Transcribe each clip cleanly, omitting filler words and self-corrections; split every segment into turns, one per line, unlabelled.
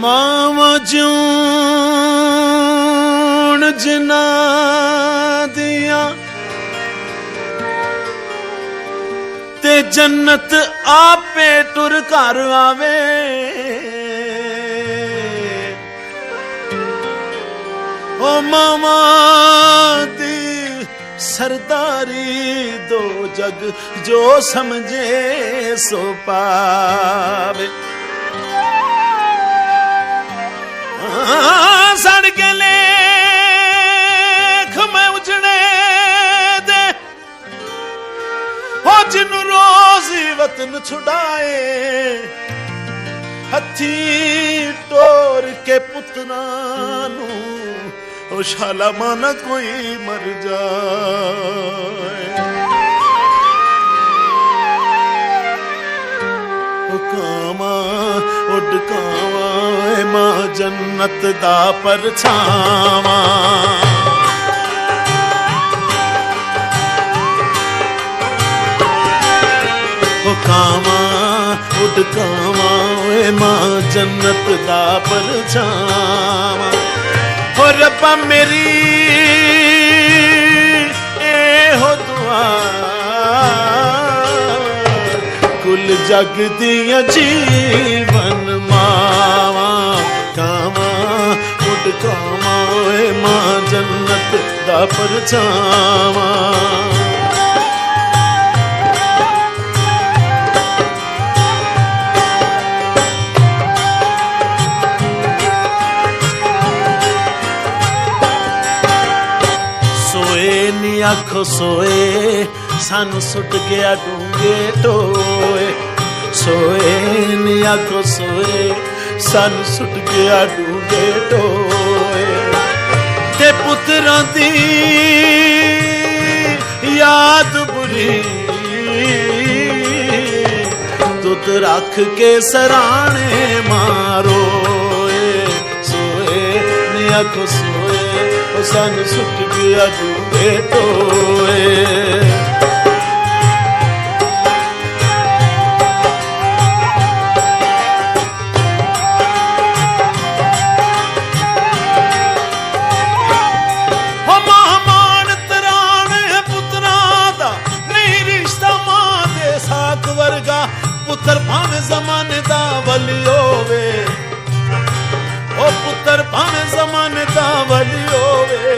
मावा जून जिना दिया ते जन्नत आपे टुर घर आवे। ओ मावा दी सरदारी दो जग जो समझे सो पावे। सड़ के लेख मैं उजड़े दे हो जिन्नू रोजी वतन छुड़ाए। हथी टोर के पुत्रा नू ओ शाला माना कोई मर जाए। ओ कावा उड कावा मां जन्नत दा परछावा। ओ कावा उड कावा मां जन्नत दा परछावा। हो रब्बा मेरी ए हो दुआ कुल जग दिया जीवन मावा। कावा उड कावा मां जन्नत दा परछावा। आखो सोए सानू सुट गया डूंगे टोए। सोए नी आखो सोए सानू सुट गया डूंगे टोए। ते पुत्रा दी याद बुरी तुत रख के सराणे मारो। सोए नी आखो सोए सन सुट गया डूबे टोए। महमान तराण पुत्रा दा नहीं रिश्ता मां दे साक वर्गा। पुत्र भावे जमाने दा वली होवे। ओ पुत्र भावे जमाने दा वली होवे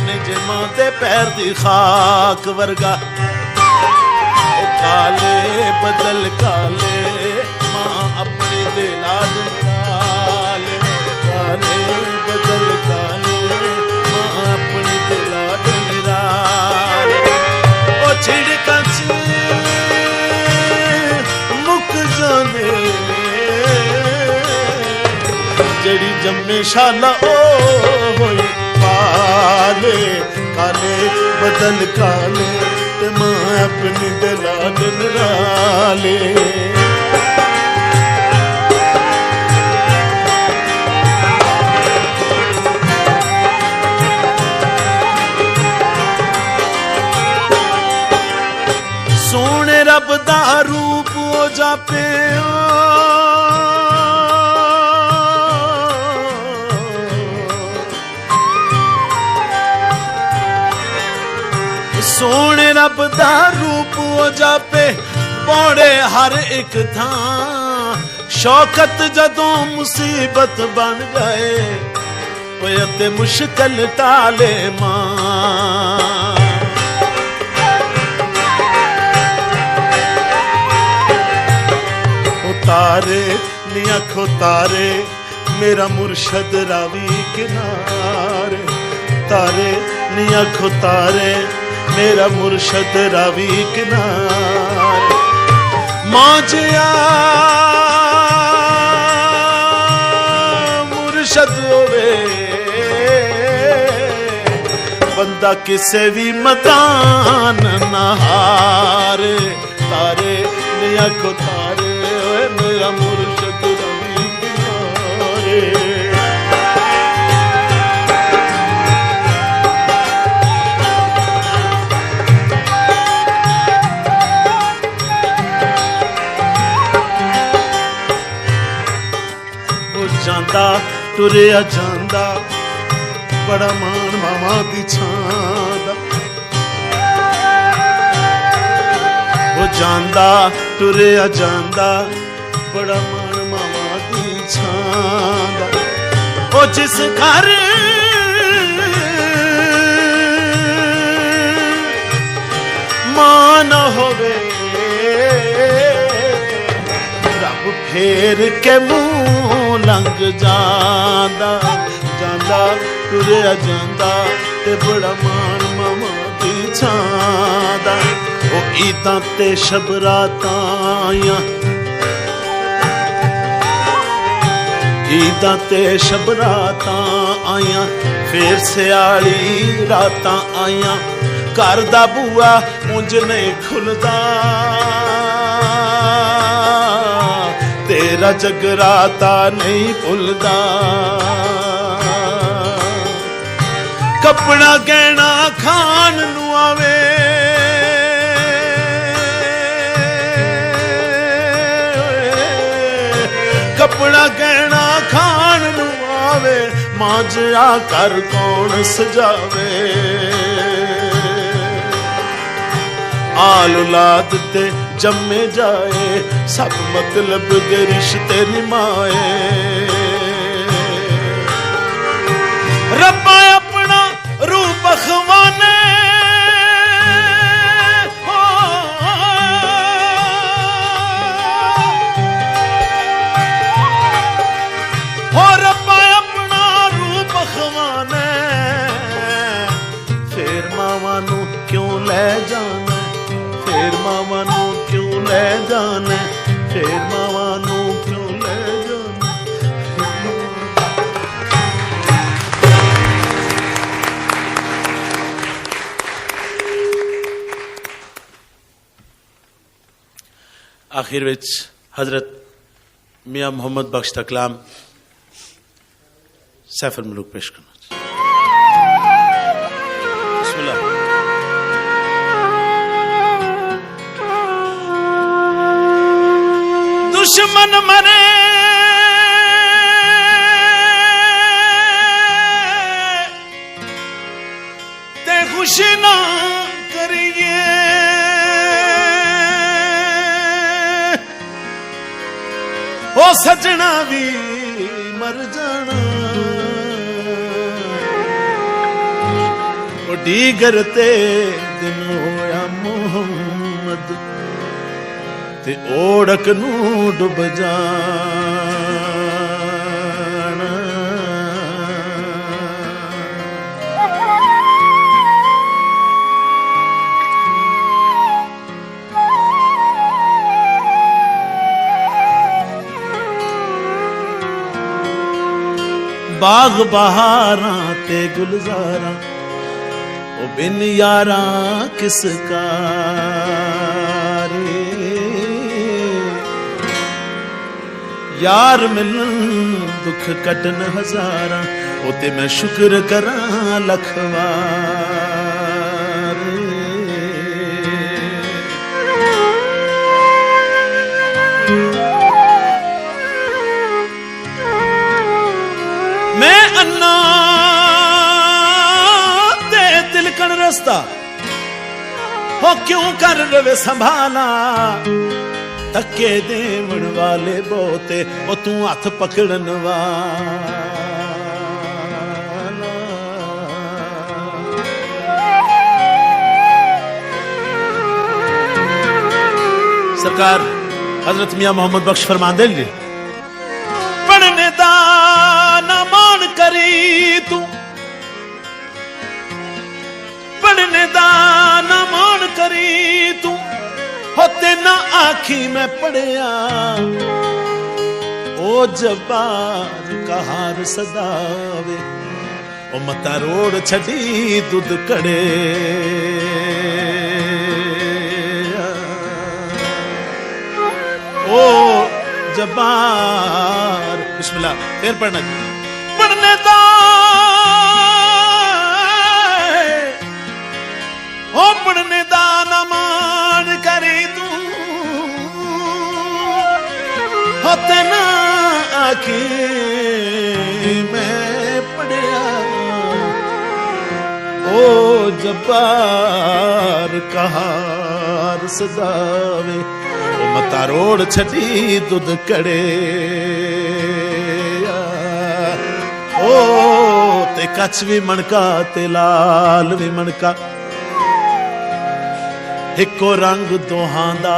निज मां दे पैर दी खाक वर्गा। ओ काले बदल काले मां अपने दे लाड निराले। काले बदल काले मां अपने दे लाड निराले। ओ छिड़का च मुक जाने जड़ी जम्मे शाला ओ होई पाले। काले बदल काले ते मां अपनी दलाल निराले। सोने रब दा रूप हो जापे सोने रब दा रूप हो जापे पौड़े हर एक थां। शौकत जदों मुसीबत बन जाए ते मुश्किल टाले मां। तारे नी आखो तारे मेरा मुर्शद रावी किनारे। तारे नी आखो तारे मेरा मुर्शद रावी किनारे। मौजिया मुर्शद होवे बंदा किसे भी मकान न हारे। तारे नी आखो तारे मेरा मुर्शद रावी किनारे। ਜਾਂਦਾ ਟੁਰਿਆ ਜਾਂਦਾ ਬੜਾ ਮਾਣ ਮਾਵਾਂ ਦੀ ਛਾਂ ਦਾ। ਉਹ ਜਾਂਦਾ ਟੁਰਿਆ ਜਾਂਦਾ ਬੜਾ ਮਾਣ ਮਾਵਾਂ ਦੀ ਛਾਂ ਦਾ। ਉਹ ਜਿਸ ਘਰ ਮਾਂ ਨਾ ਹੋਵੇ ਰੱਬ ਫੇਰ ਕੇ ਮੂੰਹ ਲੰਘ ਜਾਂਦਾ। ਜਾਂਦਾ ਟੁਰਿਆ ਜਾਂਦਾ ਤੇ ਬੜਾ ਮਾਣ ਮਾਵਾਂ ਦੀ ਛਾਂ ਦਾ। ਉਹ ਈਦਾਂ ਤੇ ਸ਼ਬਰਾਤਾਂ ਆਈਆਂ ਈਦਾਂ ਤੇ ਸ਼ਬਰਾਤਾਂ ਆਈਆਂ ਫੇਰ ਸਿਆਲੀ ਰਾਤਾਂ ਆਈਆਂ ਘਰ ਦਾ ਬੂਆ ਉਂਝ ਨਹੀਂ ਖੁੱਲਦਾ ਤੇਰਾ ਜਗਰਾਤਾ ਨਹੀਂ ਭੁੱਲਦਾ। ਕੱਪੜਾ ਗਹਿਣਾ ਖਾਣ ਨੂੰ ਆਵੇ ਕੱਪੜਾ ਗਹਿਣਾ ਖਾਣ ਨੂੰ ਆਵੇ ਮਾਂ ਜਿਹਾ ਘਰ ਕੌਣ ਸਜਾਵੇ। ਆਲ ਔਲਾਦ ਤੇ ਜੰਮੇ ਜਾਏ ਸਭ ਮਤਲਬ ਦੇ ਰਿਸ਼ਤੇ ਨਿਮਾਏ। ਰੱਬਾ ਆਪਣਾ ਰੂਪ ਖਵਾਨੇ ਹੋ ਰੱਬਾ ਆਪਣਾ ਰੂਪ ਖਵਾਨੇ ਫੇਰ ਮਾਵਾਂ ਨੂੰ ਕਿਉਂ ਲੈ ਜਾਣਾ ਫੇਰ ਮਾਵਾਂ ਨੂੰ ਕਿਉਂ ਲੈ ਜਾਣਾ ਫੇਰ ਮਾਵਾਂ ਨੂੰ ਕਿਉਂ ਲੈ ਜਾਣਾ। आखिर विच हजरत मियाँ मुहम्मद बख्श दा कलाम सैफ अल मुलूक पेश करना। बिस्मिल्लाह। दुश्मन मरे ते खुशी ना करिए ओ सजना भी मर जाना ओ डीगर ते दिन होया मुहम्मद ते ओढ़क नू डुब जाना। बाग बहारां ते गुलजारां ओ बिन यारां किसका रे यार मिलन दुख कटन हजारां ओ ते मैं शुक्र करां लखवार। मैं अन्ना ते तिलकन रस्ता हो क्यों कर रवे संभाला धक्के देवन वाले बहुते ओ तू हथ पकड़न वाला। सरकार हजरत मियाँ मोहम्मद बख्श फरमांदे ने पढ़ने दा ना मान करी तू पढ़ने दा ना मान करी तू होते ना आखी मैं पढ़िया ओ जबार कहार सदावे ओ मता रोड छड़ी दुध कड़े। ओ जबार बिस्मिल्लाह फिर पढ़ना पढ़ने दा ओ पढ़ने दा ना मान करी तू होते ना की मैं पढ़िया ओ जब्बार कहार सदावे ओ मता रोड़ छड़ी दुध कड़े ओ ते कच्छ भी मणका ते लाल भी मणका हिको रंग दोहां दा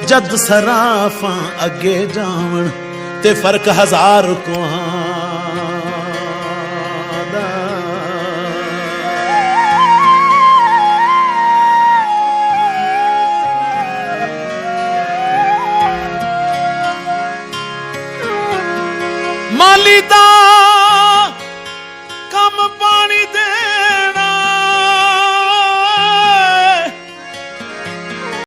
जद सराफा अगे जावण ते फर्क हजार कोहां दा माली दा